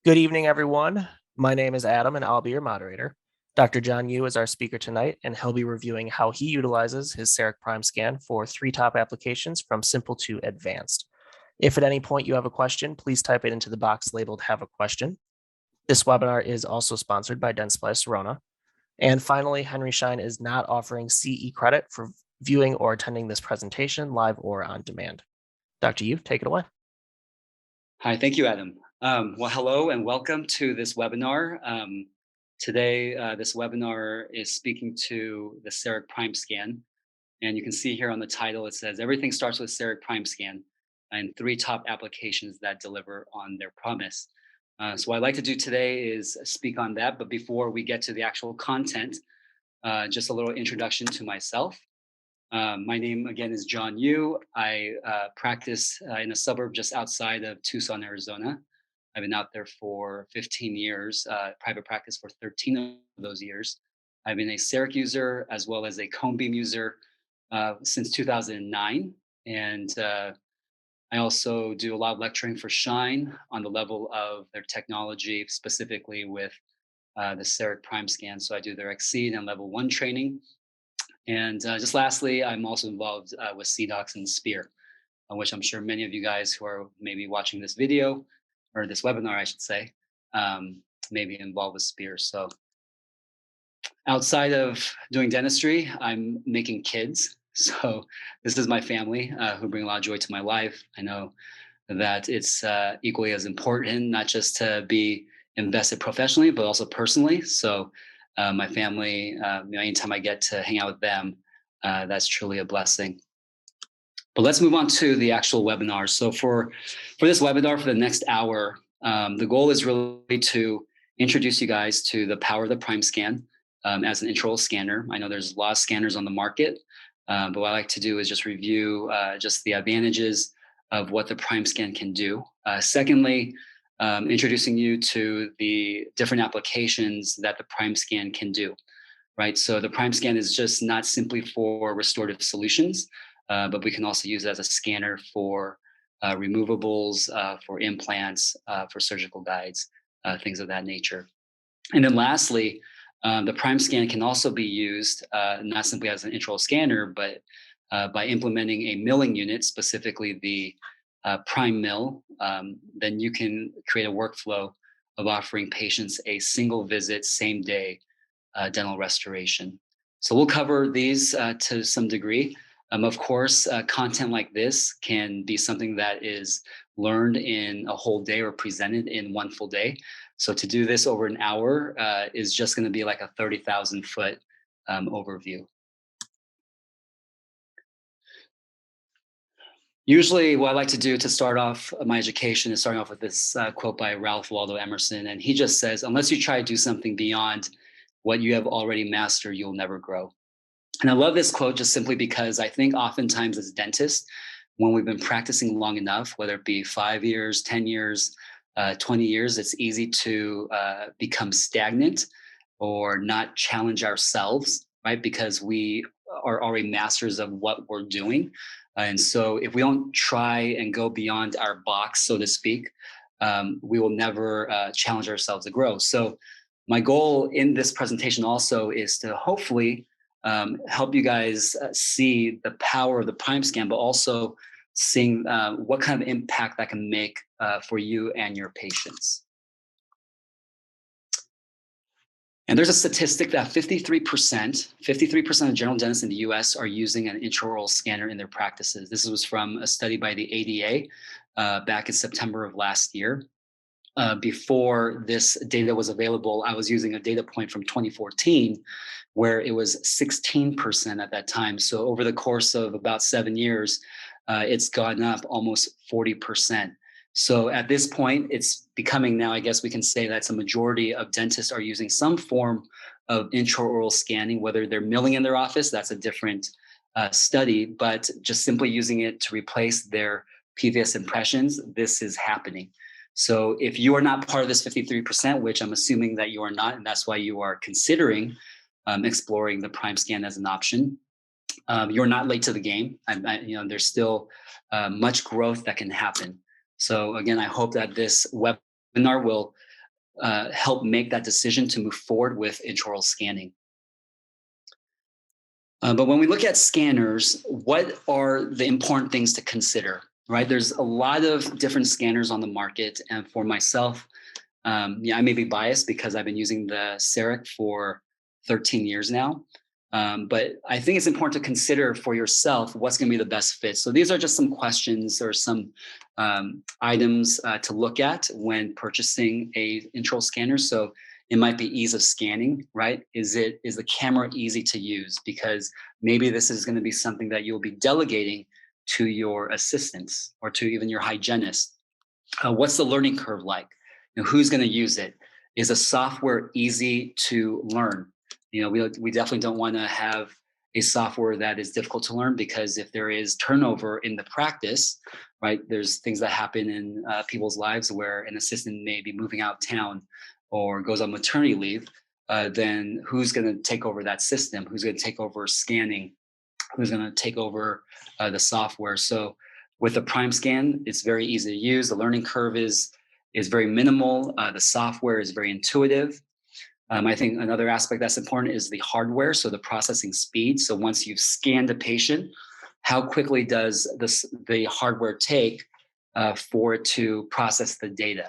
Good evening, everyone. My name is Adam, and I'll be your moderator. Dr. John Yu is our speaker tonight, and he'll be reviewing how he utilizes his CEREC Primescan for 3 top applications from simple to advanced. If at any point you have a question, please type it into the box labeled "Have a Question." This webinar is also sponsored by Dentsply Sirona. And finally, Henry Schein is not offering CE credit for viewing or attending this presentation live or on demand. Dr. Yu, take it away. Hi, thank you, Adam. Well, hello and welcome to this webinar. Today, this webinar is speaking to the CEREC Primescan. And you can see here on the title, it says, everything starts with CEREC Primescan and 3 top applications that deliver on their promise. So what I'd like to do today is speak on that. But before we get to the actual content, just a little introduction to myself. My name, again, is John Yu. I practice in a suburb just outside of Tucson, Arizona. I've been out there for 15 years, private practice for 13 of those years. I've been a CEREC user as well as a cone beam user since 2009. And I also do a lot of lecturing for Schein on the level of their technology, specifically with the CEREC Primescan. So I do their Exceed and Level 1 training. And just lastly, I'm also involved with CDocs and Spear, which I'm sure many of you guys who are maybe watching this video or this webinar, I should say, may be involved with Spear. So outside of doing dentistry, I'm making kids. So this is my family who bring a lot of joy to my life. I know that it's equally as important, not just to be invested professionally, but also personally. So my family, anytime I get to hang out with them, that's truly a blessing. But let's move on to the actual webinar. So for this webinar, for the next hour, the goal is really to introduce you guys to the power of the Primescan as an intraoral scanner. I know there's a lot of scanners on the market, but what I like to do is just review just the advantages of what the Primescan can do. Secondly, introducing you to the different applications that the Primescan can do, right? So the Primescan is just not simply for restorative solutions, but we can also use it as a scanner for removables, for implants, for surgical guides, things of that nature. And then lastly, the Primescan can also be used not simply as an intraoral scanner, but by implementing a milling unit, specifically the Primemill, then you can create a workflow of offering patients a single visit, same day dental restoration. So we'll cover these to some degree. Of course, content like this can be something that is learned in a whole day or presented in one full day. So to do this over an hour is just going to be like a 30,000 foot overview. Usually what I like to do to start off my education is starting off with this quote by Ralph Waldo Emerson. And he just says, unless you try to do something beyond what you have already mastered, you'll never grow. And I love this quote just simply because I think oftentimes as dentists, when we've been practicing long enough, whether it be 5 years, 10 years, 20 years, it's easy to become stagnant or not challenge ourselves, right? Because we are already masters of what we're doing. And so if we don't try and go beyond our box, so to speak, we will never challenge ourselves to grow. So my goal in this presentation also is to hopefully help you guys see the power of the Primescan, but also seeing what kind of impact that can make for you and your patients. And there's a statistic that 53% of general dentists in the US are using an intraoral scanner in their practices. This was from a study by the ADA back in September of last year. Before this data was available, I was using a data point from 2014 where it was 16% at that time. So over the course of about 7 years, it's gone up almost 40%. So at this point, it's becoming now, I guess we can say that's a majority of dentists are using some form of intraoral scanning, whether they're milling in their office, that's a different study, but just simply using it to replace their previous impressions, this is happening. So if you are not part of this 53%, which I'm assuming that you are not, and that's why you are considering exploring the Primescan as an option, you're not late to the game. There's still much growth that can happen. So again, I hope that this webinar will help make that decision to move forward with intraoral scanning. But when we look at scanners, what are the important things to consider, right? There's a lot of different scanners on the market. And for myself, I may be biased because I've been using the CEREC for 13 years now. But I think it's important to consider for yourself what's going to be the best fit. So these are just some questions or some items to look at when purchasing a intraoral scanner. So it might be ease of scanning, right? Is the camera easy to use? Because maybe this is going to be something that you'll be delegating to your assistants or to even your hygienist. What's the learning curve like? Who's going to use it? Is the software easy to learn? We definitely don't want to have a software that is difficult to learn, because if there is turnover in the practice, right, there's things that happen in people's lives where an assistant may be moving out of town or goes on maternity leave, then who's going to take over that system? Who's going to take over scanning? Who's going to take over the software? So with the Primescan, it's very easy to use. The learning curve is very minimal. The software is very intuitive. I think another aspect that's important is the hardware, so the processing speed. So once you've scanned a patient, how quickly does the hardware take for it to process the data?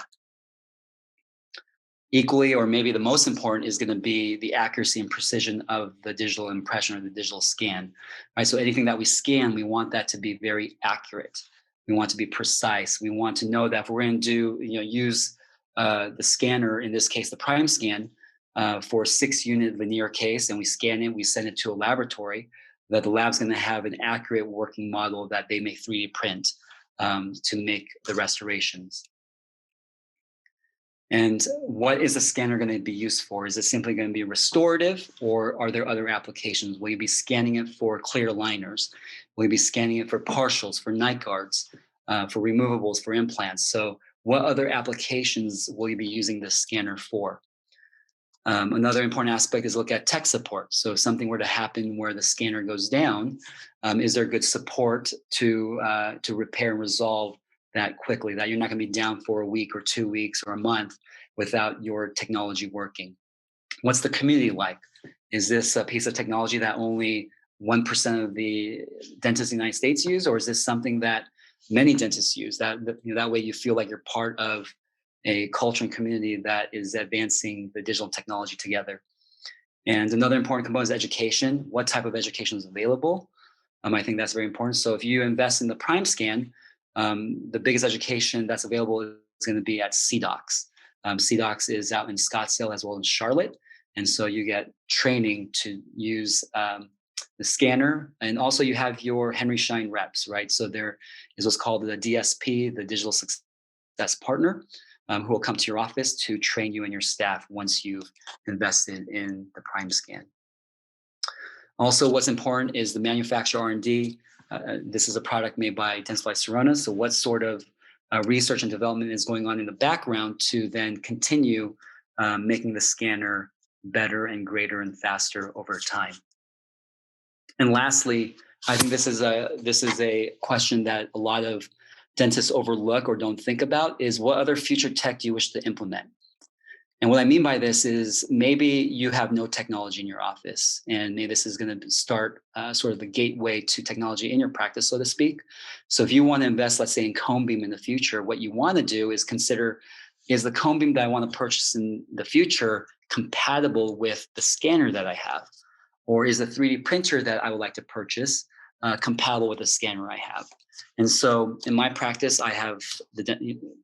Equally, or maybe the most important, is going to be the accuracy and precision of the digital impression or the digital scan, right? So anything that we scan, we want that to be very accurate. We want to be precise. We want to know that if we're going to use the scanner, in this case, the Primescan, for a 6-unit linear case, and we scan it, we send it to a laboratory, that the lab's going to have an accurate working model that they may 3D print to make the restorations. And what is the scanner going to be used for? Is it simply going to be restorative, or are there other applications? Will you be scanning it for clear aligners? Will you be scanning it for partials, for night guards, for removables, for implants? So what other applications will you be using this scanner for? Another important aspect is look at tech support. So if something were to happen where the scanner goes down, is there good support to repair and resolve that quickly, that you're not going to be down for a week or 2 weeks or a month without your technology working? What's the community like? Is this a piece of technology that only 1% of the dentists in the United States use, or is this something that many dentists use? That way you feel like you're part of a culture and community that is advancing the digital technology together. And another important component is education. What type of education is available? I think that's very important. So if you invest in the Primescan, the biggest education that's available is going to be at CDOCS. CDOCS is out in Scottsdale as well as Charlotte. And so you get training to use the scanner. And also you have your Henry Schein reps, right? So there is what's called the DSP, the Digital Success Partner, who will come to your office to train you and your staff once you've invested in the Primescan. Also, what's important is the manufacturer R&D. This is a product made by Dentsply Sirona. So what sort of research and development is going on in the background to then continue making the scanner better and greater and faster over time? And lastly, I think this is a question that a lot of dentists overlook or don't think about, is what other future tech do you wish to implement? And what I mean by this is maybe you have no technology in your office, and maybe this is going to start sort of the gateway to technology in your practice, so to speak. So if you want to invest, let's say, in cone beam in the future, what you want to do is consider, is the cone beam that I want to purchase in the future compatible with the scanner that I have? Or is the 3D printer that I would like to purchase compatible with the scanner I have? And so in my practice, I have,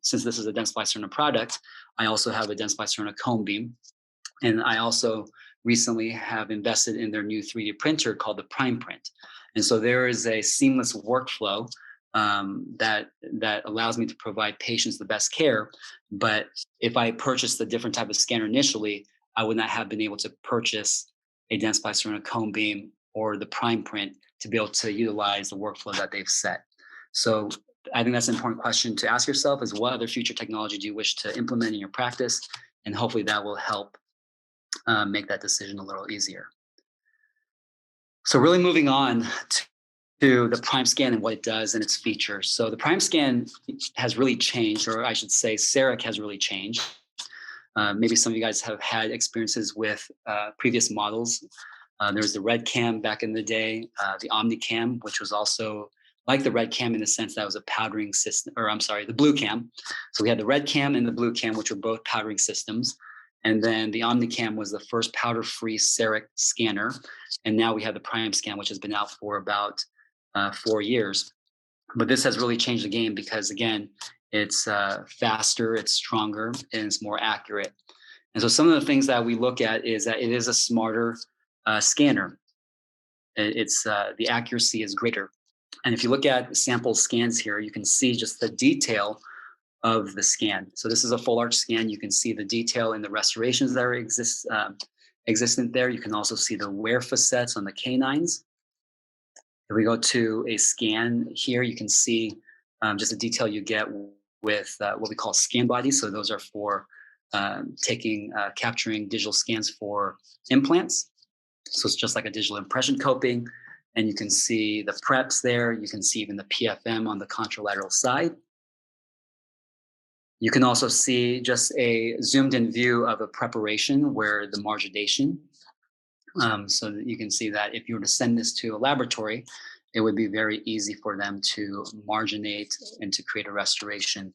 since this is a Dentsply Sirona product, I also have a Dentsply Sirona cone beam. And I also recently have invested in their new 3D printer called the Prime Print. And so there is a seamless workflow that allows me to provide patients the best care. But if I purchased a different type of scanner initially, I would not have been able to purchase a Dentsply Sirona cone beam or the Prime Print to be able to utilize the workflow that they've set. So I think that's an important question to ask yourself, is what other future technology do you wish to implement in your practice? And hopefully that will help make that decision a little easier. So really moving on to the Primescan and what it does and its features. So the Primescan has really changed, or I should say CEREC has really changed. Maybe some of you guys have had experiences with previous models. There was the red cam back in the day, the omnicam, which was also like the red cam in the sense that it was a powdering system, or I'm sorry, the blue cam. So we had the red cam and the blue cam, which were both powdering systems. And then the omnicam was the first powder-free CEREC scanner. And now we have the Primescan, which has been out for about 4 years. But this has really changed the game because, again, it's faster, it's stronger, and it's more accurate. And so some of the things that we look at is that it is a smarter scanner. It's the accuracy is greater. And if you look at sample scans here, you can see just the detail of the scan. So this is a full arch scan. You can see the detail in the restorations that are existent there. You can also see the wear facets on the canines. If we go to a scan here, you can see just the detail you get with what we call scan bodies. So those are for capturing digital scans for implants. So it's just like a digital impression coping. And you can see the preps there. You can see even the PFM on the contralateral side. You can also see just a zoomed in view of a preparation where the margination. So that you can see that if you were to send this to a laboratory, it would be very easy for them to marginate and to create a restoration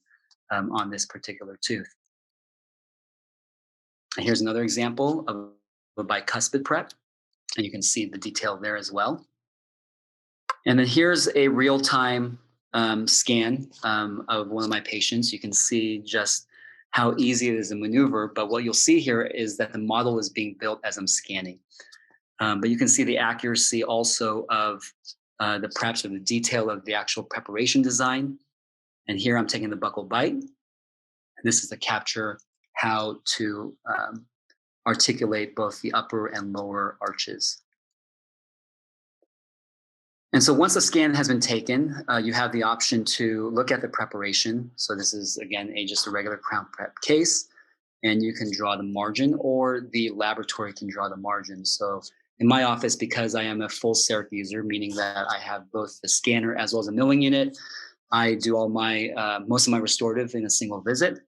on this particular tooth. And here's another example of a bicuspid prep, and you can see the detail there as well. And then here's a real-time scan of one of my patients. You can see just how easy it is to maneuver, but what you'll see here is that the model is being built as I'm scanning. But you can see the accuracy also of the preps or the detail of the actual preparation design. And here I'm taking the buccal bite. And this is to capture how to articulate both the upper and lower arches. And so once the scan has been taken, you have the option to look at the preparation. So this is, again, just a regular crown prep case. And you can draw the margin, or the laboratory can draw the margin. So in my office, because I am a full CEREC user, meaning that I have both the scanner as well as a milling unit, I do all my most of my restorative in a single visit.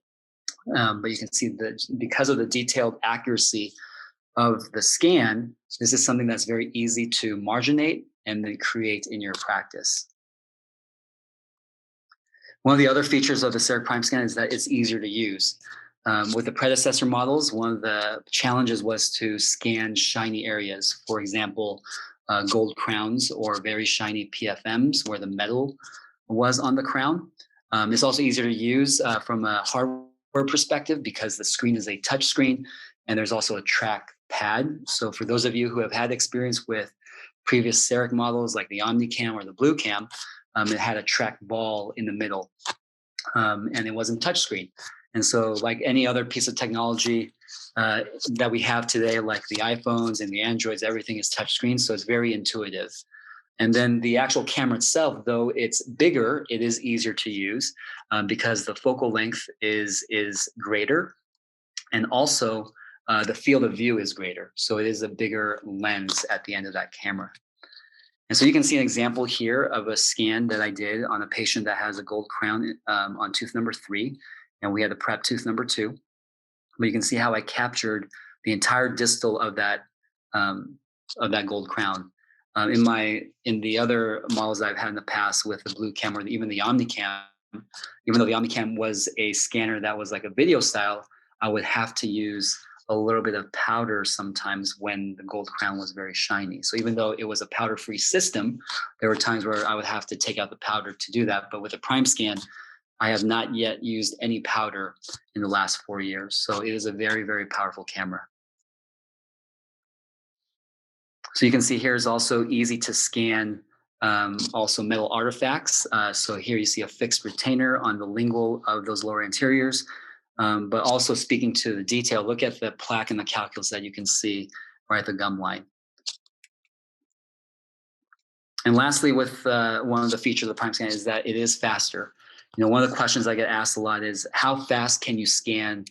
But you can see that because of the detailed accuracy of the scan, this is something that's very easy to marginate and then create in your practice. One of the other features of the CEREC Primescan is that it's easier to use. With the predecessor models, one of the challenges was to scan shiny areas. For example, gold crowns or very shiny PFMs where the metal was on the crown. It's also easier to use from a hardware perspective because the screen is a touch screen and there's also a track pad. So for those of you who have had experience with previous CEREC models like the OmniCam or the Blue Cam, it had a track ball in the middle and it wasn't touchscreen. And so like any other piece of technology that we have today, like the iPhones and the Androids, everything is touchscreen. So it's very intuitive. And then the actual camera itself, though it's bigger, it is easier to use because the focal length is greater. And also the field of view is greater. So it is a bigger lens at the end of that camera. And so you can see an example here of a scan that I did on a patient that has a gold crown on tooth number 3. And we had the prep tooth number 2. But you can see how I captured the entire distal of that gold crown. In the other models I've had in the past with the Blue Cam or even the OmniCam, even though the OmniCam was a scanner that was like a video style, I would have to use a little bit of powder sometimes when the gold crown was very shiny. So even though it was a powder-free system, there were times where I would have to take out the powder to do that. But with the Primescan, I have not yet used any powder in the last 4 years. So it is a very, very powerful camera. So you can see here is also easy to scan also metal artifacts. So here you see a fixed retainer on the lingual of those lower anteriors. But also speaking to the detail, look at the plaque and the calculus that you can see right at the gum line. And lastly, with one of the features of the Primescan is that it is faster. You know, one of the questions I get asked a lot is how fast can you scan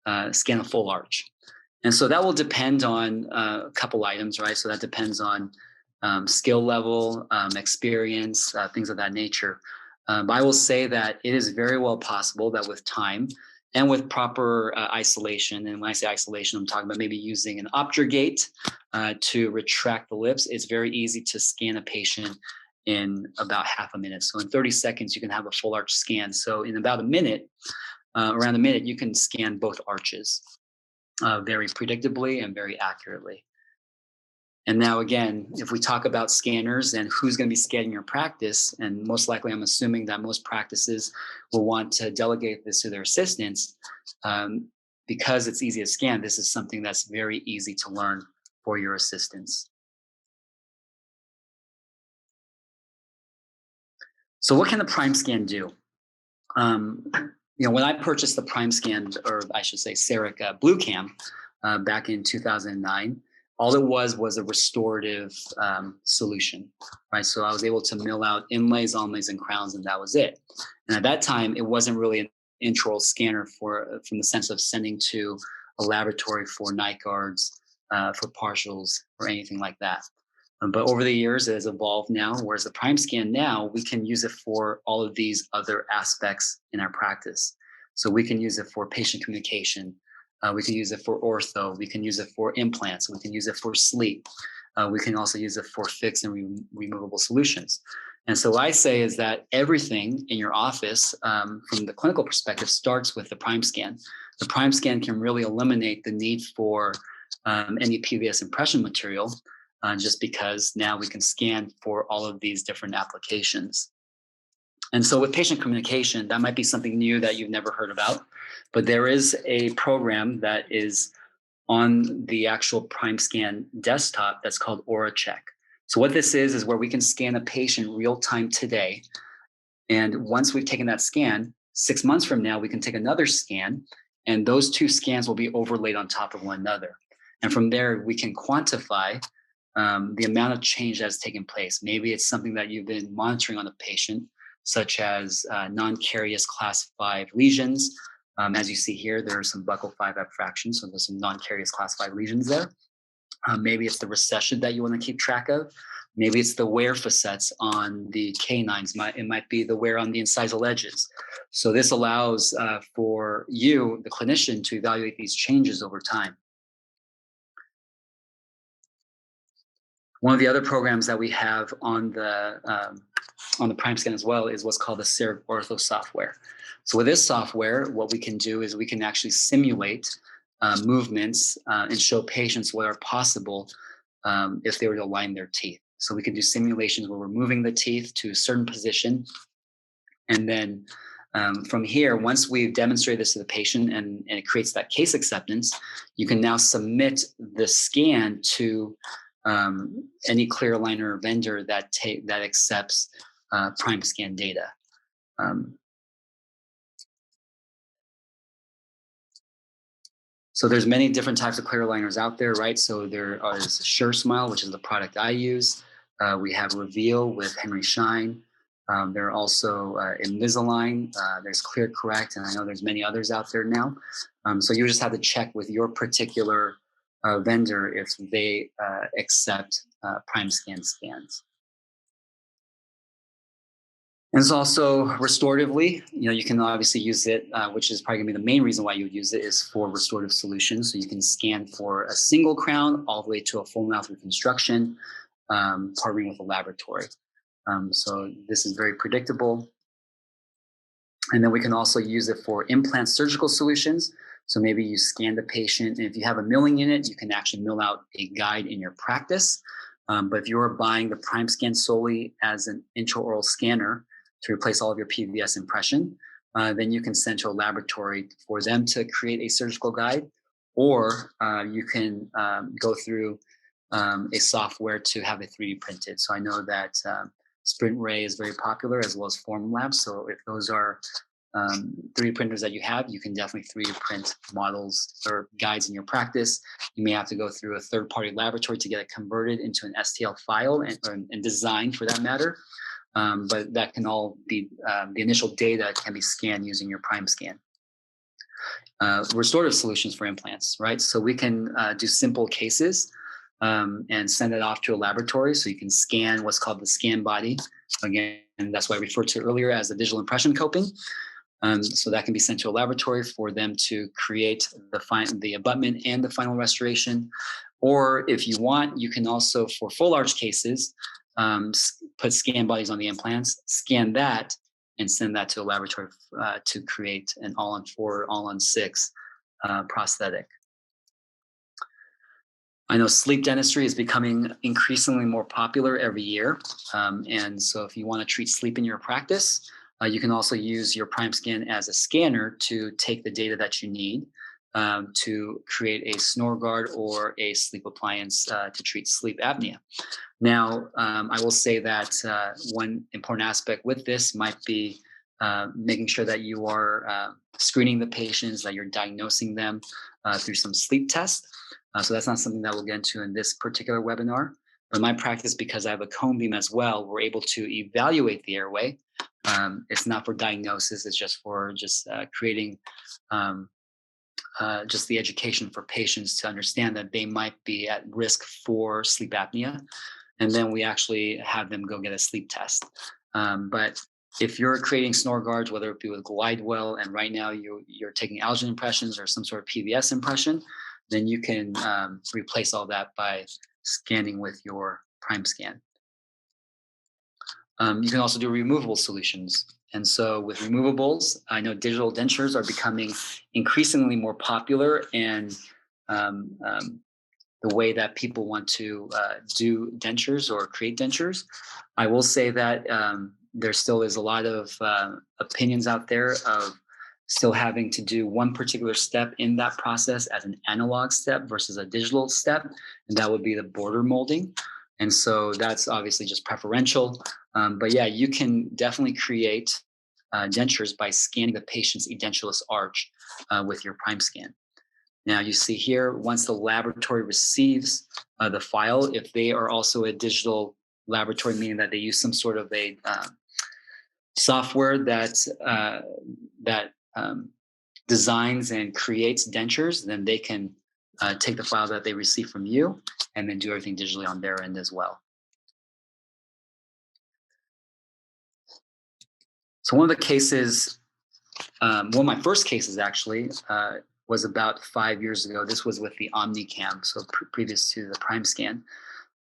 a full arch? And so that will depend on a couple items, right? So that depends on skill level, experience, things of that nature. But I will say that it is very well possible that with time, and with proper isolation. And when I say isolation, I'm talking about maybe using an Optrogate to retract the lips. It's very easy to scan a patient in about half a minute. So in 30 seconds, you can have a full arch scan. So in about a minute, around a minute, you can scan both arches very predictably and very accurately. And now again, if we talk about scanners and who's going to be scanning your practice, and most likely I'm assuming that most practices will want to delegate this to their assistants, because it's easy to scan, this is something that's very easy to learn for your assistants. So what can the Primescan do? When I purchased the Primescan, or I should say CEREC Blue Cam back in 2009, all it was a restorative solution, right? So I was able to mill out inlays, onlays, and crowns, and that was it. And at that time, it wasn't really an intraoral scanner from the sense of sending to a laboratory for night guards, for partials, or anything like that. But over the years, it has evolved now, whereas the Primescan now, we can use it for all of these other aspects in our practice. So we can use it for patient communication. We can use it for ortho. We can use it for implants. We can use it for sleep. We can also use it for fixed and removable solutions. And so what I say is that everything in your office, from the clinical perspective, starts with the Primescan. The Primescan can really eliminate the need for any PVS impression material, just because now we can scan for all of these different applications. And so with patient communication, that might be something new that you've never heard about, but there is a program that is on the actual Primescan desktop that's called AuraCheck. So what this is where we can scan a patient real time today. And once we've taken that scan, 6 months from now, we can take another scan, and those two scans will be overlaid on top of one another. And from there, we can quantify the amount of change that has taken place. Maybe it's something that you've been monitoring on a patient, such as non-carious class 5 lesions. As you see here, there are some buccal 5 abfractions, so there's some non-carious class 5 lesions there. Maybe it's the recession that you want to keep track of. Maybe it's the wear facets on the canines. It might be the wear on the incisal edges. So this allows for you, the clinician, to evaluate these changes over time. One of the other programs that we have on the Primescan as well is what's called the CEREC Ortho software. So with this software, what we can do is we can actually simulate movements and show patients what are possible if they were to align their teeth. So we can do simulations where we're moving the teeth to a certain position. And then from here, once we've demonstrated this to the patient and it creates that case acceptance, you can now submit the scan to any clear aligner vendor that accepts Primescan data. So there's many different types of clear aligners out there, right? So there is SureSmile, which is the product I use. We have Reveal with Henry Schein. There are also Invisalign. There's ClearCorrect, and I know there's many others out there now. So you just have to check with your particular vendor if they accept Primescan scans. And it's also restoratively, you can obviously use it, which is probably gonna be the main reason why you would use it, is for restorative solutions. So you can scan for a single crown all the way to a full mouth reconstruction, partnering with a laboratory. So this is very predictable. And then we can also use it for implant surgical solutions. So maybe you scan the patient, and if you have a milling unit, you can actually mill out a guide in your practice. But if you're buying the Primescan solely as an intraoral scanner to replace all of your PVS impression, then you can send to a laboratory for them to create a surgical guide, or you can go through a software to have it 3D printed. So I know that Sprint Ray is very popular, as well as Formlab. So if those are 3D printers that you have, you can definitely 3D print models or guides in your practice. You may have to go through a third-party laboratory to get it converted into an STL file and designed for that matter. But that can all be, the initial data can be scanned using your Primescan. Restorative solutions for implants, right? So we can do simple cases and send it off to a laboratory. So you can scan what's called the scan body. Again, that's why I referred to earlier as the digital impression coping. So that can be sent to a laboratory for them to create the abutment and the final restoration. Or if you want, you can also, for full arch cases, put scan bodies on the implants, scan that, and send that to a laboratory to create an all-on-4, all-on-6 prosthetic. I know sleep dentistry is becoming increasingly more popular every year. And so if you want to treat sleep in your practice, you can also use your Primescan as a scanner to take the data that you need to create a snore guard or a sleep appliance to treat sleep apnea. Now, I will say that one important aspect with this might be making sure that you are screening the patients, that you're diagnosing them through some sleep tests. So that's not something that we'll get into in this particular webinar. But in my practice, because I have a cone beam as well, we're able to evaluate the airway. It's not for diagnosis, it's just for creating just the education for patients to understand that they might be at risk for sleep apnea. And then we actually have them go get a sleep test. But if you're creating snore guards, whether it be with Glidewell, and right now you're taking Algin impressions or some sort of PVS impression, then you can replace all that by scanning with your Primescan. You can also do removable solutions. And so with removables, I know digital dentures are becoming increasingly more popular, and the way that people want to do dentures or create dentures. I will say that there still is a lot of opinions out there of still having to do one particular step in that process as an analog step versus a digital step, and that would be the border molding. And so that's obviously just preferential. But yeah, you can definitely create dentures by scanning the patient's edentulous arch with your Primescan. Now you see here, once the laboratory receives the file, if they are also a digital laboratory, meaning that they use some sort of a software that designs and creates dentures, then they can take the file that they receive from you and then do everything digitally on their end as well. So one of the cases, one of my first cases actually, was about 5 years ago. This was with the OmniCam, so previous to the Primescan.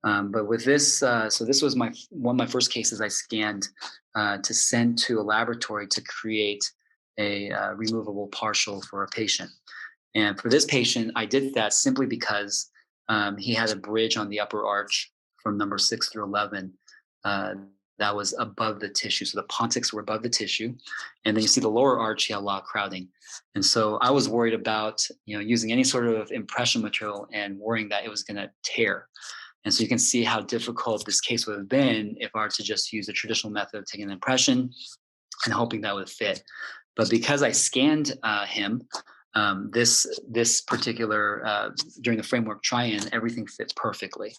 But with this, so this was one of my first cases I scanned to send to a laboratory to create a removable partial for a patient. And for this patient, I did that simply because he had a bridge on the upper arch from number 6 through 11 that was above the tissue. So the pontics were above the tissue. And then you see the lower arch, he had a lot of crowding. And so I was worried about, using any sort of impression material and worrying that it was going to tear. And so you can see how difficult this case would have been if I were to just use a traditional method of taking an impression and hoping that would fit. But because I scanned him, this particular, during the framework try-in, everything fit perfectly.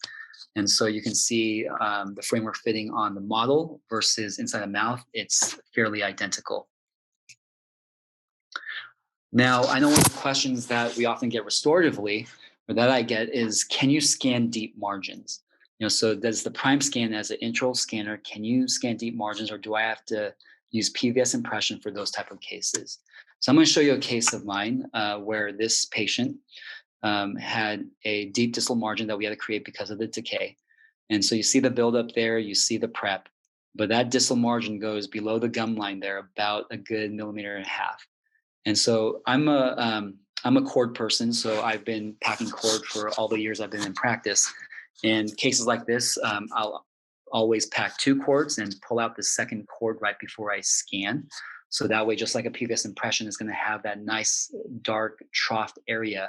And so you can see the framework fitting on the model versus inside the mouth, it's fairly identical. Now, I know one of the questions that we often get restoratively, or that I get, is can you scan deep margins? So does the Primescan as an intraoral scanner, can you scan deep margins, or do I have to use PVS impression for those type of cases? So I'm going to show you a case of mine where this patient had a deep distal margin that we had to create because of the decay. And so you see the buildup there, you see the prep, but that distal margin goes below the gum line there about a good 1.5 millimeters. And so I'm a cord person, so I've been packing cord for all the years I've been in practice. And cases like this, I'll always pack 2 cords and pull out the second cord right before I scan. So that way, just like a PVS impression is going to have that nice dark trough area.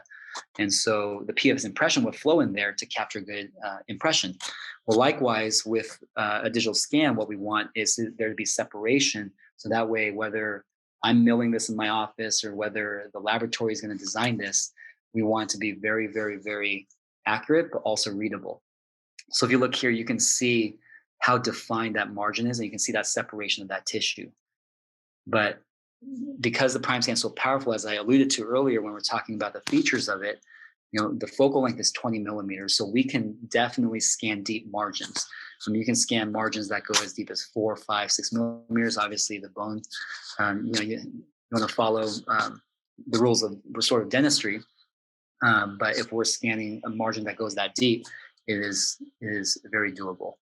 And so the PVS impression would flow in there to capture good impression. Well, likewise, with a digital scan, what we want is there to be separation. So that way, whether I'm milling this in my office or whether the laboratory is going to design this, we want it to be very, very, very accurate, but also readable. So if you look here, you can see how defined that margin is, and you can see that separation of that tissue. But because the Primescan is so powerful, as I alluded to earlier when we're talking about the features of it, the focal length is 20 millimeters. So we can definitely scan deep margins. You can scan margins that go as deep as 4, 5, 6 millimeters. Obviously, the bone, want to follow the rules of restorative dentistry. But if we're scanning a margin that goes that deep, it is very doable.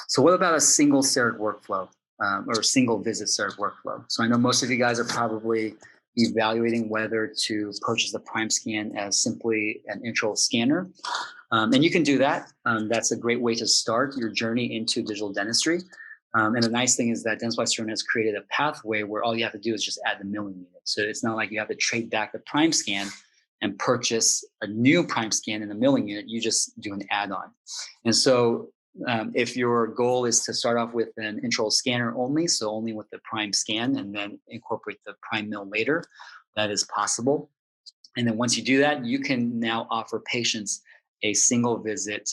So what about a single CEREC workflow or single visit CEREC workflow? So I know most of you guys are probably evaluating whether to purchase the Primescan as simply an intraoral scanner. And you can do that. That's a great way to start your journey into digital dentistry. And the nice thing is that Dentsply Sirona has created a pathway where all you have to do is just add the milling unit. So it's not like you have to trade back the Primescan and purchase a new Primescan in the milling unit. You just do an add-on. And so if your goal is to start off with an intraoral scanner only, so only with the Primescan and then incorporate the Primemill later, that is possible. And then once you do that, you can now offer patients a single visit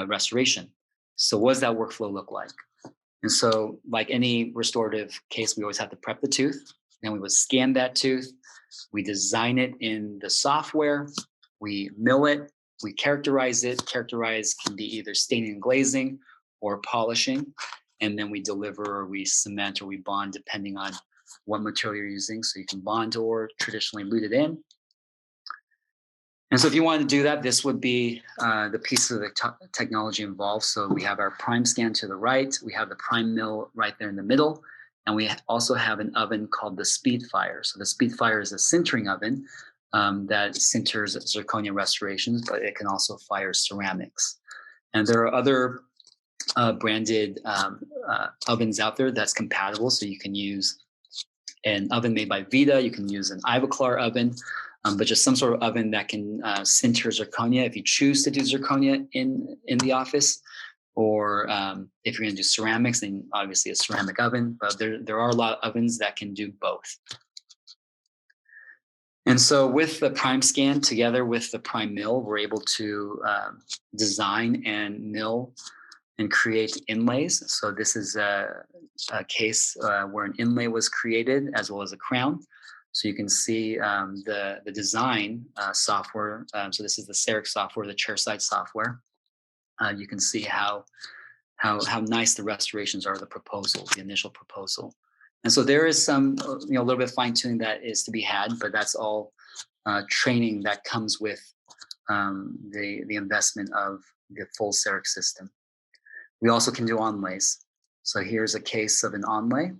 restoration. So what does that workflow look like? And so like any restorative case, we always have to prep the tooth. Then we would scan that tooth. We design it in the software. We mill it. We characterize it. Characterize can be either staining and glazing or polishing. And then we deliver or we cement or we bond depending on what material you're using. So you can bond or traditionally lute it in. And so if you want to do that, this would be the piece of the technology involved. So we have our Primescan to the right. We have the Primemill right there in the middle. And we also have an oven called the Speedfire. So the Speedfire is a sintering oven that sinters zirconia restorations, but it can also fire ceramics. And there are other branded ovens out there that's compatible. So you can use an oven made by Vita. You can use an Ivoclar oven. But just some sort of oven that can sinter zirconia if you choose to do zirconia in the office, or if you're going to do ceramics, then obviously a ceramic oven. But there are a lot of ovens that can do both. And so with the Primescan together with the Primemill, we're able to design and mill and create inlays. So this is a case where an inlay was created as well as a crown. So you can see the design software. So this is the CEREC software, the chairside software. You can see how nice the restorations are, the initial proposal. And so there is some, a little bit of fine tuning that is to be had, but that's all training that comes with the investment of the full CEREC system. We also can do onlays. So here's a case of an onlay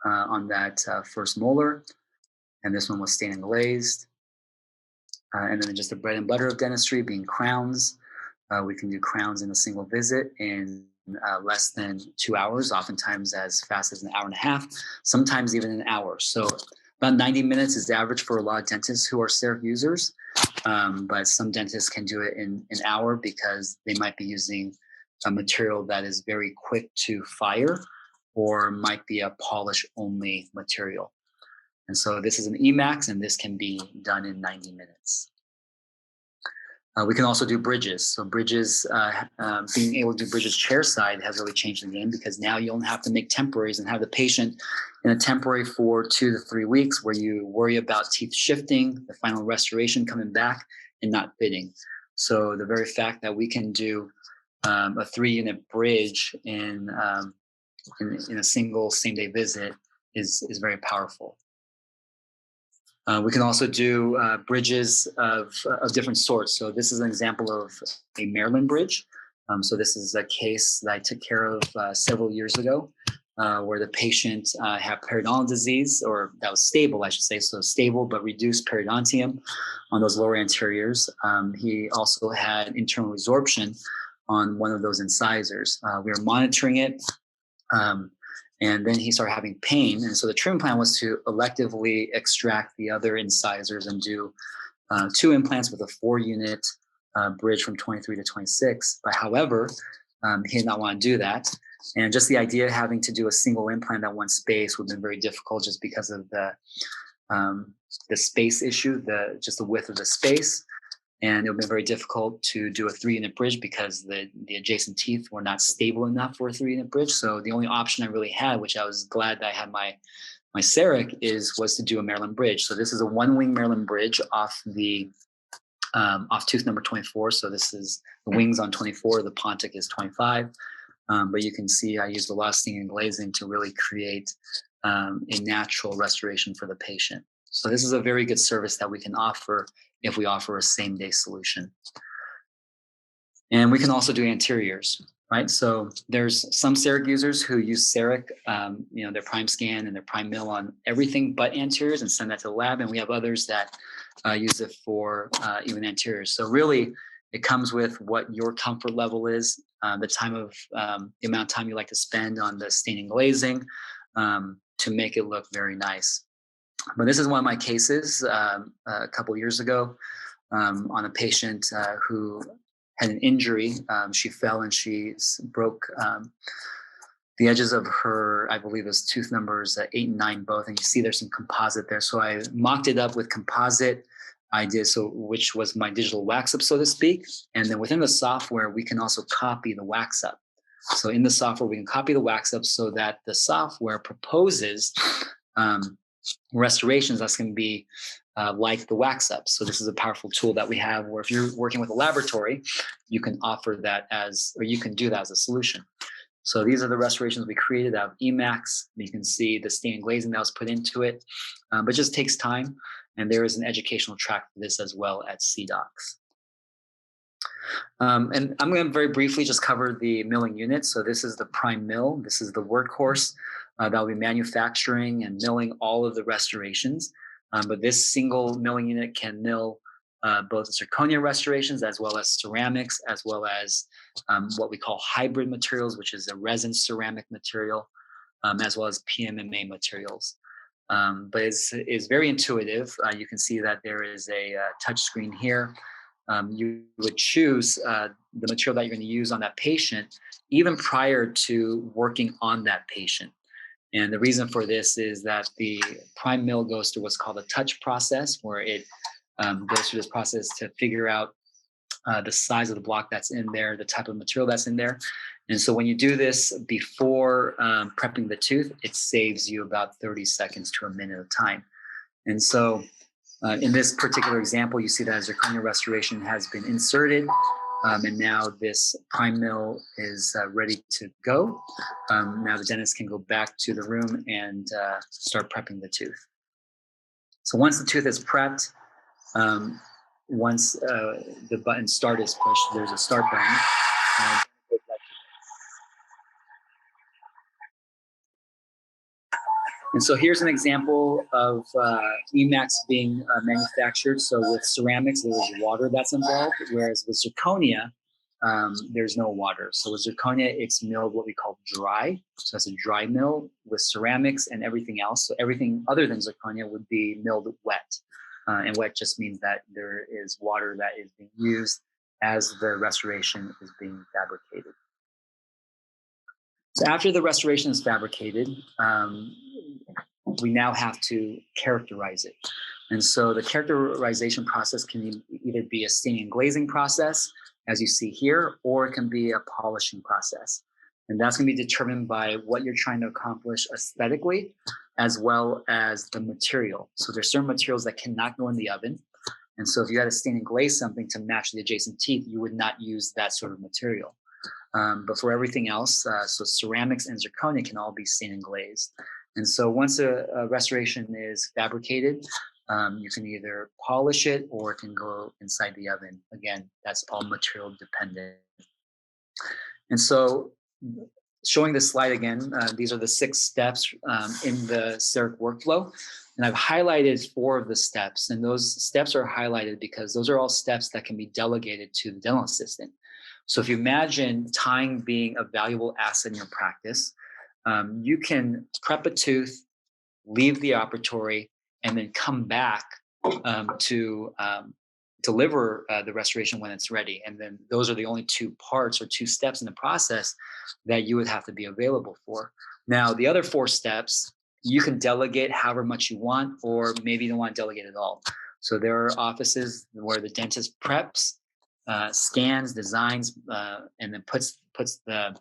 on that first molar. And this one was stained and glazed. And then just the bread and butter of dentistry being crowns. We can do crowns in a single visit in less than 2 hours, oftentimes as fast as an hour and a half, sometimes even an hour. So about 90 minutes is average for a lot of dentists who are CEREC users. But some dentists can do it in an hour because they might be using a material that is very quick to fire or might be a polish only material. And so this is an Emax, and this can be done in 90 minutes. We can also do bridges. So bridges, being able to do bridges chairside has really changed the game because now you don't have to make temporaries and have the patient in a temporary for 2 to 3 weeks where you worry about teeth shifting, the final restoration coming back and not fitting. So the very fact that we can do a 3-unit bridge in a single same-day visit is very powerful. We can also do bridges of different sorts. So this is an example of a Maryland bridge. So this is a case that I took care of several years ago where the patient had periodontal disease, or that was stable, I should say. So stable but reduced periodontium on those lower anteriors. He also had internal resorption on one of those incisors. We were monitoring it. And then he started having pain. And so the treatment plan was to electively extract the other incisors and do 2 implants with a 4-unit bridge from 23 to 26. But however, he did not want to do that. And just the idea of having to do a single implant at one space would have been very difficult just because of the space issue, just the width of the space. And it would have been very difficult to do a 3-unit bridge because the adjacent teeth were not stable enough for a 3-unit bridge. So the only option I really had, which I was glad that I had my CEREC, was to do a Maryland bridge. So this is a 1-wing Maryland bridge off tooth number 24. So this is the wings on 24, the Pontic is 25. But you can see I used a lot of stain and glazing to really create a natural restoration for the patient. So this is a very good service that we can offer if we offer a same-day solution. And we can also do anteriors, right? So there's some CEREC users who use CEREC, their Primescan and their Primemill on everything but anteriors and send that to the lab. And we have others that use it for even anteriors. So really, it comes with what your comfort level is, the amount of time you like to spend on the staining glazing to make it look very nice. But this is one of my cases a couple years ago on a patient who had an injury. She fell and she broke the edges of her, I believe it was tooth numbers 8 and 9 both. And you see there's some composite there. So I mocked it up with composite. Which was my digital wax up, so to speak. And then within the software, we can also copy the wax up. So in the software, we can copy the wax up so that the software proposes restorations that's going to be like the wax up. So this is a powerful tool that we have where if you're working with a laboratory, you can offer that you can do that as a solution. So these are the restorations we created out of Emacs. You can see the stain glazing that was put into it, but it just takes time. And there is an educational track for this as well at CDocs. And I'm going to very briefly just cover the milling unit. So this is the Primemill. This is the workhorse that will be manufacturing and milling all of the restorations. But this single milling unit can mill both zirconia restorations as well as ceramics, as well as what we call hybrid materials, which is a resin ceramic material, as well as PMMA materials. But it's very intuitive. You can see that there is a touch screen here. You would choose the material that you're going to use on that patient even prior to working on that patient. And the reason for this is that the Primemill goes through what's called a touch process, where it goes through this process to figure out the size of the block that's in there, the type of material that's in there. And so when you do this before prepping the tooth, it saves you about 30 seconds to a minute of time. And so in this particular example, you see that zirconia restoration has been inserted. And now this Primemill is ready to go. Now the dentist can go back to the room and start prepping the tooth. So once the tooth is prepped, once the button start is pushed, there's a start button. And so here's an example of Emacs being manufactured. So with ceramics, there is water that's involved, whereas with zirconia, there's no water. So with zirconia, it's milled what we call dry. So that's a dry mill. With ceramics and everything else, so everything other than zirconia would be milled wet. And wet just means that there is water that is being used as the restoration is being fabricated. So after the restoration is fabricated, we now have to characterize it. And so the characterization process can either be a staining and glazing process, as you see here, or it can be a polishing process. And that's going to be determined by what you're trying to accomplish aesthetically, as well as the material. So there's certain materials that cannot go in the oven. And so if you had to stain and glaze something to match the adjacent teeth, you would not use that sort of material. But for everything else, so ceramics and zirconia can all be stained and glazed. And so once a restoration is fabricated, you can either polish it or it can go inside the oven. Again, that's all material dependent. And so showing this slide again, these are the 6 steps in the CEREC workflow. And I've highlighted 4 of the steps. And those steps are highlighted because those are all steps that can be delegated to the dental assistant. So if you imagine time being a valuable asset in your practice, you can prep a tooth, leave the operatory, and then come back to deliver the restoration when it's ready. And then those are the only 2 parts or 2 steps in the process that you would have to be available for. Now, the other 4 steps, you can delegate however much you want, or maybe you don't want to delegate at all. So there are offices where the dentist preps, scans, designs, and then puts the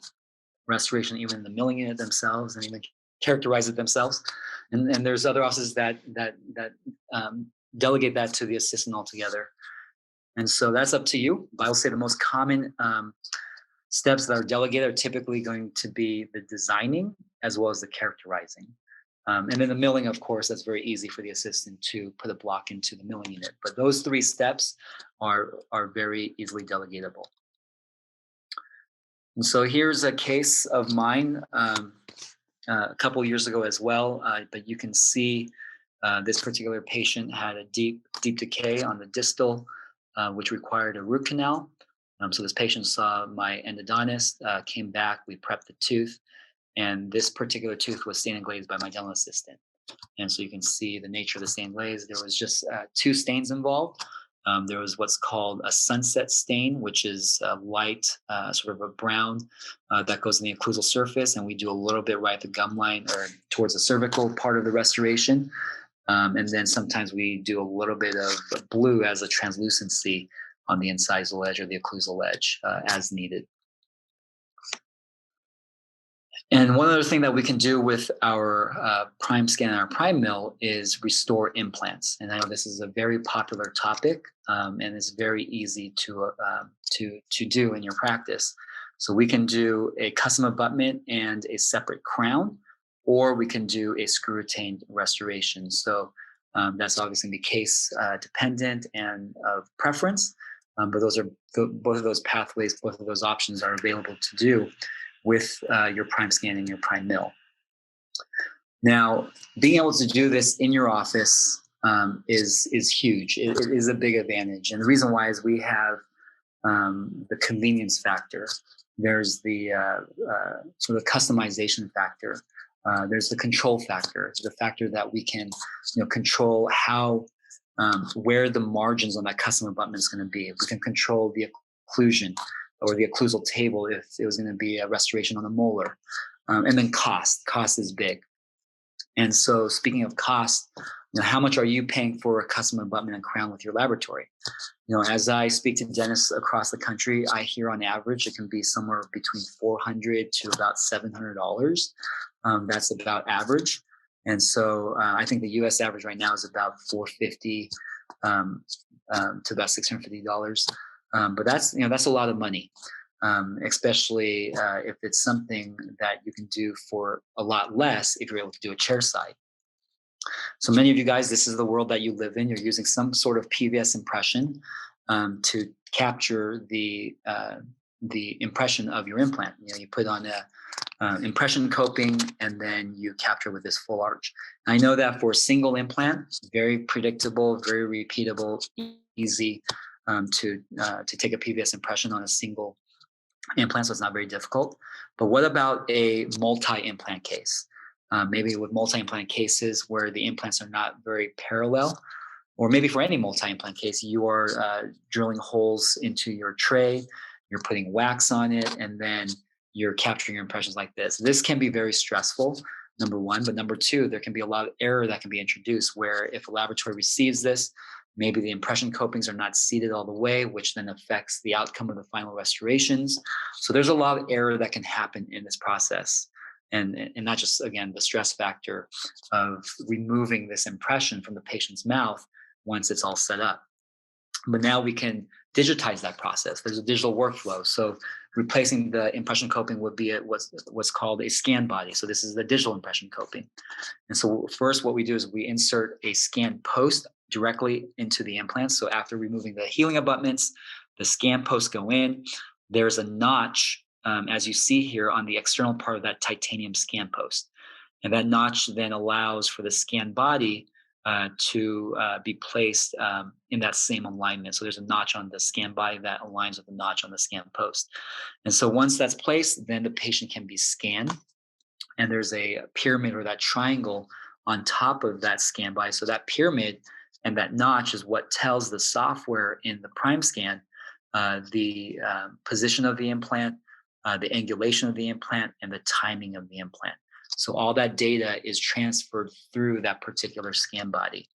restoration even in the milling unit themselves, and even characterize it themselves. And there's other offices that delegate that to the assistant altogether. And so that's up to you. But I will say the most common steps that are delegated are typically going to be the designing as well as the characterizing. And then the milling, of course, that's very easy for the assistant to put a block into the milling unit. But those three steps are very easily delegatable. And so here's a case of mine a couple years ago as well. But you can see this particular patient had a deep decay on the distal, which required a root canal. So this patient saw my endodontist, came back, we prepped the tooth, and this particular tooth was stained and glazed by my dental assistant. And so you can see the nature of the stained glaze. There was just two stains involved. There was what's called a sunset stain, which is a light, sort of a brown that goes in the occlusal surface. And we do a little bit right at the gum line or towards the cervical part of the restoration. And then sometimes we do a little bit of blue as a translucency on the incisal edge or the occlusal edge as needed. And one other thing that we can do with our Primescan and our Primemill is restore implants. And I know this is a very popular topic, and it's very easy to do in your practice. So we can do a custom abutment and a separate crown, or we can do a screw retained restoration. So that's obviously the case dependent and of preference, but those are both of those pathways, both of those options are available to do with your Primescan and your Primemill. Now, being able to do this in your office is huge. It is a big advantage, and the reason why is we have the convenience factor. There's the sort of customization factor. There's the control factor, the factor that we can, control how where the margins on that custom abutment is going to be. We can control the occlusion or the occlusal table if it was going to be a restoration on the molar. And then cost. Cost is big. And so speaking of cost, how much are you paying for a custom abutment and crown with your laboratory? As I speak to dentists across the country, I hear on average it can be somewhere between $400 to about $700. That's about average. And so I think the US average right now is about $450 to about $650. But that's a lot of money, especially if it's something that you can do for a lot less if you're able to do a chair side. So many of you guys, this is the world that you live in. You're using some sort of PVS impression to capture the impression of your implant. You put on a impression coping and then you capture with this full arch. And I know that for a single implant, very predictable, very repeatable, easy. To take a PVS impression on a single implant, so it's not very difficult. But what about a multi-implant case? Maybe with multi-implant cases where the implants are not very parallel, or maybe for any multi-implant case, you are drilling holes into your tray, you're putting wax on it, and then you're capturing your impressions like this. This can be very stressful, number one, but number two, there can be a lot of error that can be introduced where if a laboratory receives this, maybe the impression copings are not seated all the way, which then affects the outcome of the final restorations. So there's a lot of error that can happen in this process. And not just, again, the stress factor of removing this impression from the patient's mouth once it's all set up. But now we can digitize that process. There's a digital workflow. So replacing the impression coping would be what's called a scan body. So this is the digital impression coping. And so first what we do is we insert a scan post directly into the implants. So after removing the healing abutments, the scan posts go in. There's a notch, as you see here, on the external part of that titanium scan post. And that notch then allows for the scan body to be placed in that same alignment. So there's a notch on the scan body that aligns with the notch on the scan post. And so once that's placed, then the patient can be scanned. And there's a pyramid or that triangle on top of that scan body. So that pyramid and that notch is what tells the software in the Primescan the position of the implant, the angulation of the implant, and the timing of the implant. So all that data is transferred through that particular scan body.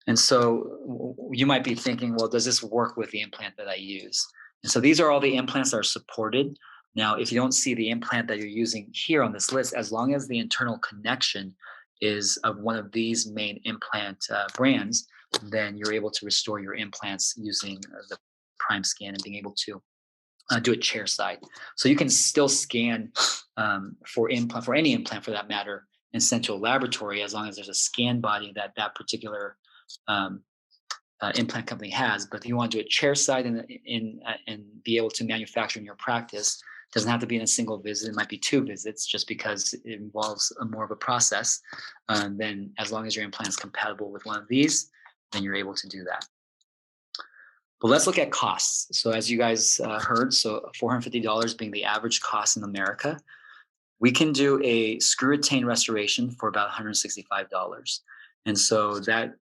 And so you might be thinking, well, does this work with the implant that I use? And so these are all the implants that are supported. Now, if you don't see the implant that you're using here on this list, as long as the internal connection is of one of these main implant brands, then you're able to restore your implants using the Primescan and being able to do it chair side. So you can still scan for any implant for that matter and sent to a laboratory as long as there's a scan body that that particular um, implant company has. But if you want to do it chairside and be able to manufacture in your practice, it doesn't have to be in a single visit. It might be 2 visits, just because it involves more of a process. Then, as long as your implant is compatible with one of these, then you're able to do that. But let's look at costs. So, as you guys heard, so $450 being the average cost in America. We can do a screw retain restoration for about $165. And so that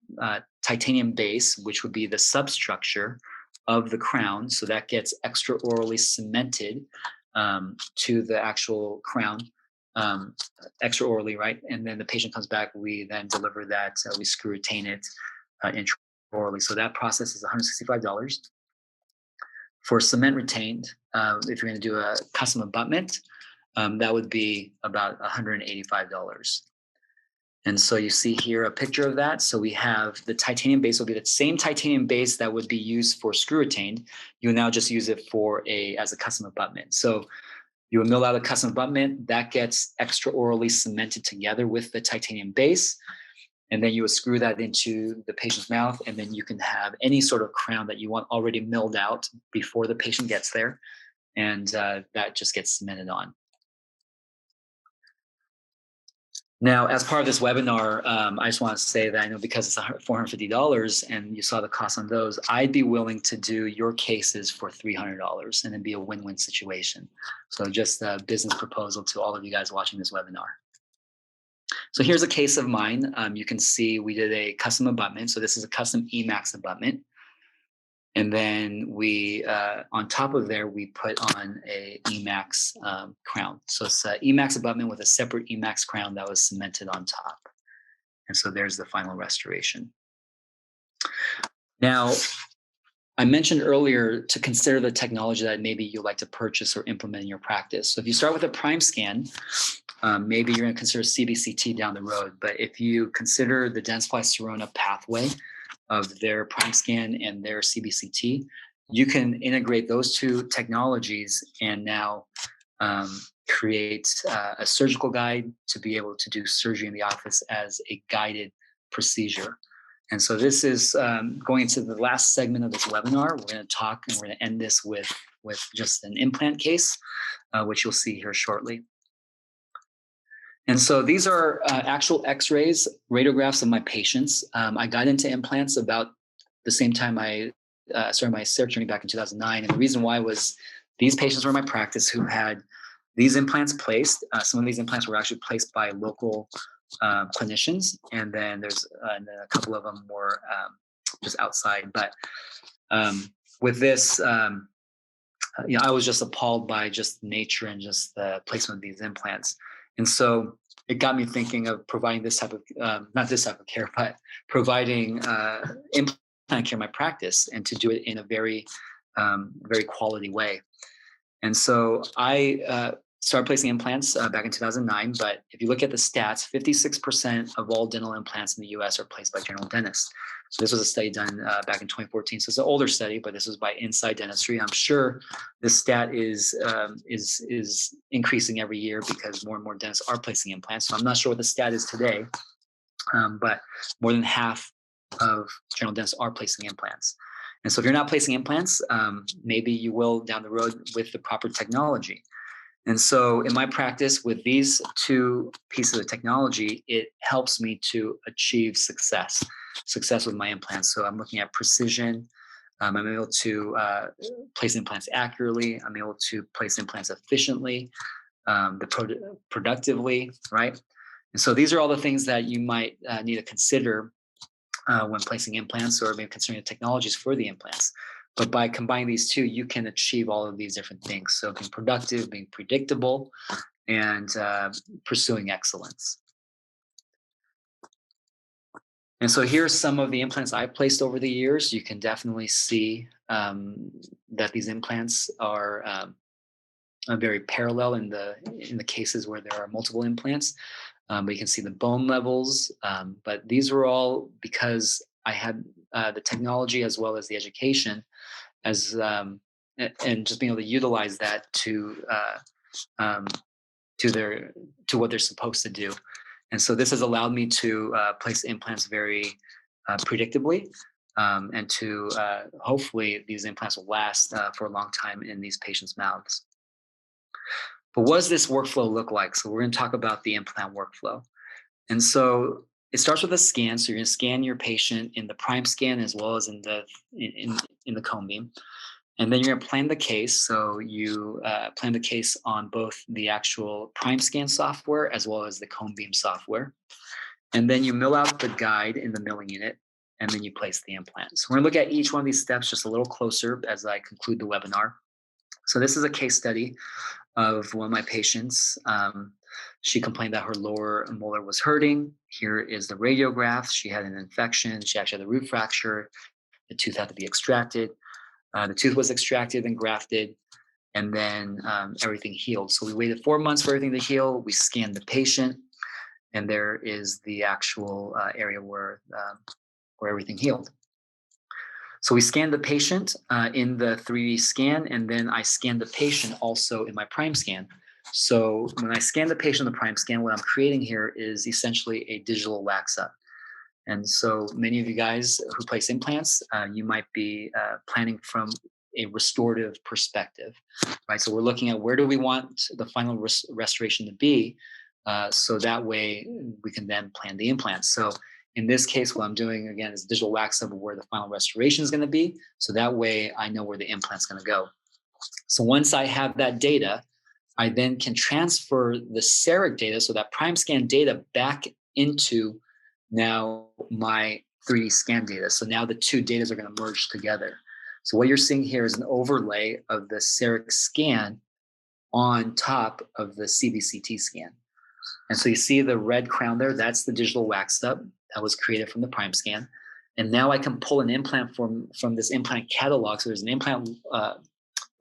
titanium base, which would be the substructure of the crown, so that gets extraorally cemented to the actual crown, extraorally, right? And then the patient comes back, we then deliver that, we screw retain it intraorally. So that process is $165. For cement retained, if you're going to do a custom abutment, that would be about $185. And so you see here a picture of that. So we have the titanium base will be the same titanium base that would be used for screw retained. You will now just use it for as a custom abutment. So you will mill out a custom abutment that gets extraorally cemented together with the titanium base. And then you would screw that into the patient's mouth. And then you can have any sort of crown that you want already milled out before the patient gets there. And that just gets cemented on. Now, as part of this webinar, I just want to say that I know because it's $450 and you saw the cost on those, I'd be willing to do your cases for $300 and it'd be a win-win situation. So just a business proposal to all of you guys watching this webinar. So here's a case of mine. You can see we did a custom abutment. So this is a custom Emax abutment. And then we, on top of there, we put on a Emax crown. So it's an Emax abutment with a separate Emax crown that was cemented on top. And so there's the final restoration. Now, I mentioned earlier to consider the technology that maybe you'd like to purchase or implement in your practice. So if you start with a Primescan, maybe you're going to consider CBCT down the road. But if you consider the Dentsply Sirona pathway of their Primescan and their CBCT, you can integrate those two technologies and now create a surgical guide to be able to do surgery in the office as a guided procedure. And so this is going into the last segment of this webinar. We're going to talk and we're going to end this with just an implant case, which you'll see here shortly. And so these are actual x-rays, radiographs of my patients. I got into implants about the same time I started my CEREC journey back in 2009. And the reason why was these patients were in my practice who had these implants placed. Some of these implants were actually placed by local clinicians. And then there's a couple of them were just outside. But with this, I was just appalled by just nature and just the placement of these implants. And so it got me thinking of providing this type of, not this type of care, but providing implant care in my practice and to do it in a very, very quality way. And so I started placing implants back in 2009. But if you look at the stats, 56% of all dental implants in the US are placed by general dentists. So this was a study done back in 2014. So it's an older study, but this was by Inside Dentistry. I'm sure this stat is increasing every year because more and more dentists are placing implants. So I'm not sure what the stat is today, but more than half of general dentists are placing implants. And so if you're not placing implants, maybe you will down the road with the proper technology. And so in my practice with these two pieces of technology, it helps me to achieve success with my implants. So I'm looking at precision. I'm able to place implants accurately. I'm able to place implants efficiently, productively, right? And so these are all the things that you might need to consider when placing implants or maybe considering the technologies for the implants. But by combining these two, you can achieve all of these different things. So being productive, being predictable, and pursuing excellence. And so here's some of the implants I've placed over the years. You can definitely see that these implants are very parallel in the cases where there are multiple implants. But you can see the bone levels. But these were all because I had the technology as well as the education as and just being able to utilize that to what they're supposed to do. And so this has allowed me to place implants very predictably, and to hopefully these implants will last for a long time in these patients' mouths. But what does this workflow look like? So we're going to talk about the implant workflow. And so it starts with a scan. So you're going to scan your patient in the Primescan as well as in the cone beam. And then you're going to plan the case. So you plan the case on both the actual Primescan software as well as the cone beam software. And then you mill out the guide in the milling unit, and then you place the implant. So we're going to look at each one of these steps just a little closer as I conclude the webinar. So this is a case study of one of my patients. She complained that her lower molar was hurting. Here is the radiograph. She had an infection. She actually had a root fracture. The tooth had to be extracted. The tooth was extracted and grafted, and then everything healed. So we waited 4 months for everything to heal. We scanned the patient, and there is the actual area where everything healed. So we scanned the patient in the 3D scan, and then I scanned the patient also in my Primescan. So when I scan the patient in the Primescan, what I'm creating here is essentially a digital wax-up. And so many of you guys who place implants, you might be planning from a restorative perspective, right? So we're looking at where do we want the final restoration to be, so that way we can then plan the implants. So in this case, what I'm doing again is digital wax up of where the final restoration is going to be. So that way I know where the implant's going to go. So once I have that data, I then can transfer the CEREC data, so that Primescan data, back into now my 3D scan data. So now the two data are going to merge together. So what you're seeing here is an overlay of the CEREC scan on top of the CBCT scan. And so you see the red crown there, that's the digital wax up that was created from the Primescan. And now I can pull an implant from this implant catalog. So there's an implant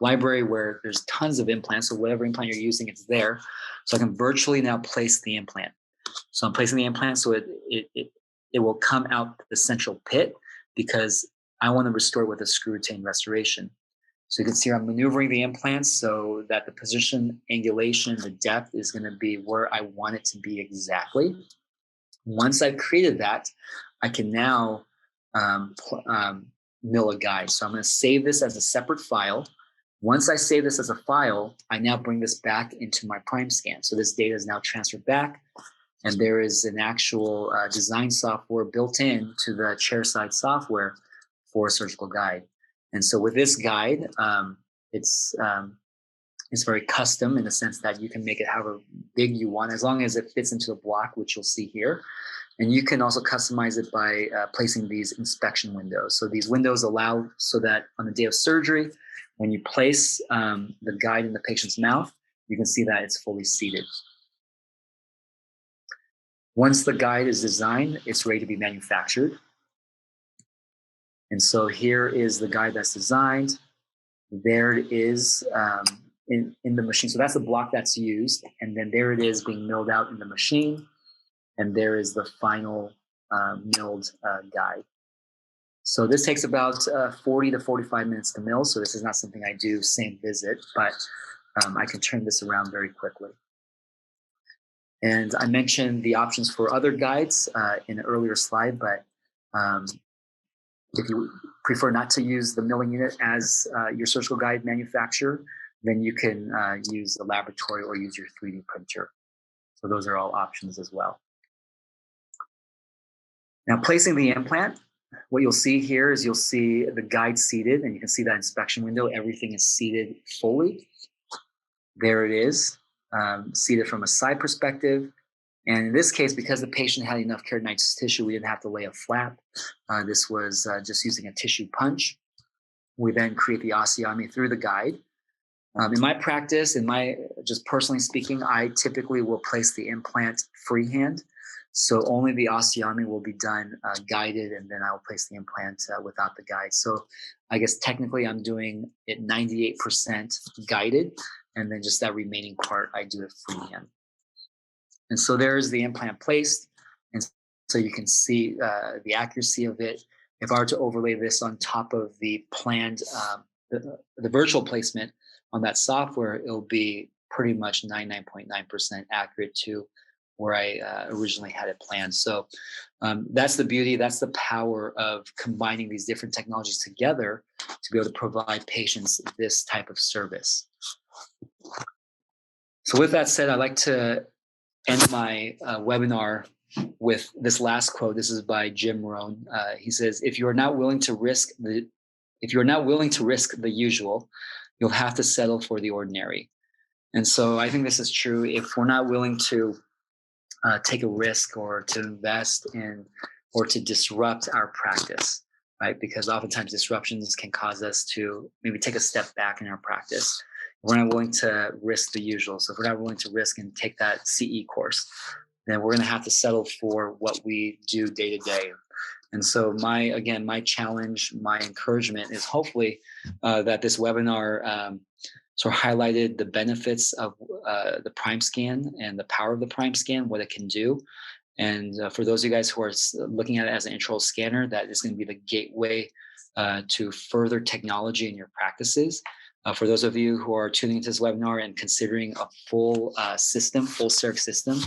library where there's tons of implants. So whatever implant you're using, it's there. So I can virtually now place the implant. So I'm placing the implant so it will come out the central pit, because I want to restore it with a screw retain restoration. So you can see I'm maneuvering the implants so that the position, angulation, the depth is going to be where I want it to be exactly. Once I've created that, I can now mill a guide. So I'm going to save this as a separate file. Once I save this as a file, I now bring this back into my Primescan. So this data is now transferred back, and there is an actual design software built in to the chairside software for a surgical guide. And so with this guide, it's very custom in the sense that you can make it however big you want, as long as it fits into the block, which you'll see here. And you can also customize it by placing these inspection windows. So these windows allow so that on the day of surgery, when you place the guide in the patient's mouth, you can see that it's fully seated. Once the guide is designed, it's ready to be manufactured. And so here is the guide that's designed. There it is in the machine. So that's the block that's used. And then there it is being milled out in the machine. And there is the final milled guide. So this takes about 40 to 45 minutes to mill. So this is not something I do same visit, but I can turn this around very quickly. And I mentioned the options for other guides in an earlier slide, but if you prefer not to use the milling unit as your surgical guide manufacturer, then you can use the laboratory or use your 3D printer. So those are all options as well. Now, placing the implant, what you'll see here is you'll see the guide seated, and you can see that inspection window. Everything is seated fully. There it is, seated from a side perspective. And in this case, because the patient had enough keratinized tissue, we didn't have to lay a flap. This was just using a tissue punch. We then create the osteotomy through the guide. In my practice, just personally speaking, I typically will place the implant freehand. So only the osteotomy will be done guided, and then I will place the implant without the guide. So I guess technically I'm doing it 98% guided, and then just that remaining part, I do it freehand. And so there's the implant placed. And so you can see the accuracy of it. If I were to overlay this on top of the planned, the virtual placement on that software, it'll be pretty much 99.9% accurate to where I originally had it planned. So that's the beauty, that's the power of combining these different technologies together to be able to provide patients this type of service. So with that said, I'd like to end my webinar with this last quote. This is by Jim Rohn. He says, if you're not willing to risk the usual, you'll have to settle for the ordinary. And so I think this is true. If we're not willing to take a risk or to invest in or to disrupt our practice, right? Because oftentimes disruptions can cause us to maybe take a step back in our practice. We're not willing to risk the usual. So if we're not willing to risk and take that CE course, then we're going to have to settle for what we do day to day. And so my challenge, my encouragement is hopefully that this webinar sort of highlighted the benefits of the Primescan and the power of the Primescan, what it can do. And for those of you guys who are looking at it as an intraoral scanner, that is going to be the gateway to further technology in your practices. For those of you who are tuning into this webinar and considering a full system, full CEREC system,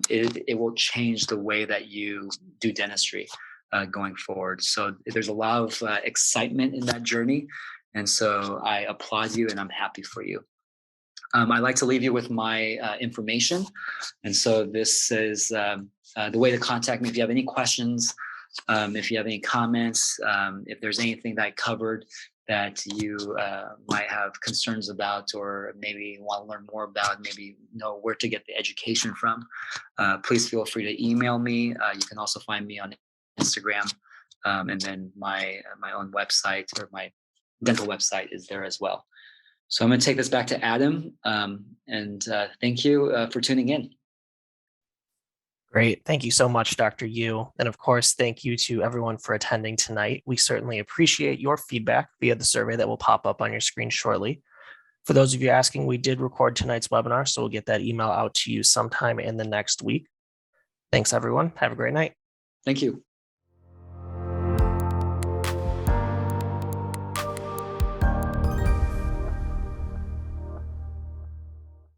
it will change the way that you do dentistry going forward. So there's a lot of excitement in that journey. And so I applaud you and I'm happy for you. I'd like to leave you with my information. And so this is the way to contact me if you have any questions, if you have any comments, if there's anything that I covered that you might have concerns about, or maybe want to learn more about, maybe know where to get the education from, please feel free to email me. You can also find me on Instagram, and then my own website, or my dental website is there as well. So I'm going to take this back to Adam, and thank you for tuning in. Great. Thank you so much, Dr. Yu. And of course, thank you to everyone for attending tonight. We certainly appreciate your feedback via the survey that will pop up on your screen shortly. For those of you asking, we did record tonight's webinar, so we'll get that email out to you sometime in the next week. Thanks, everyone. Have a great night. Thank you.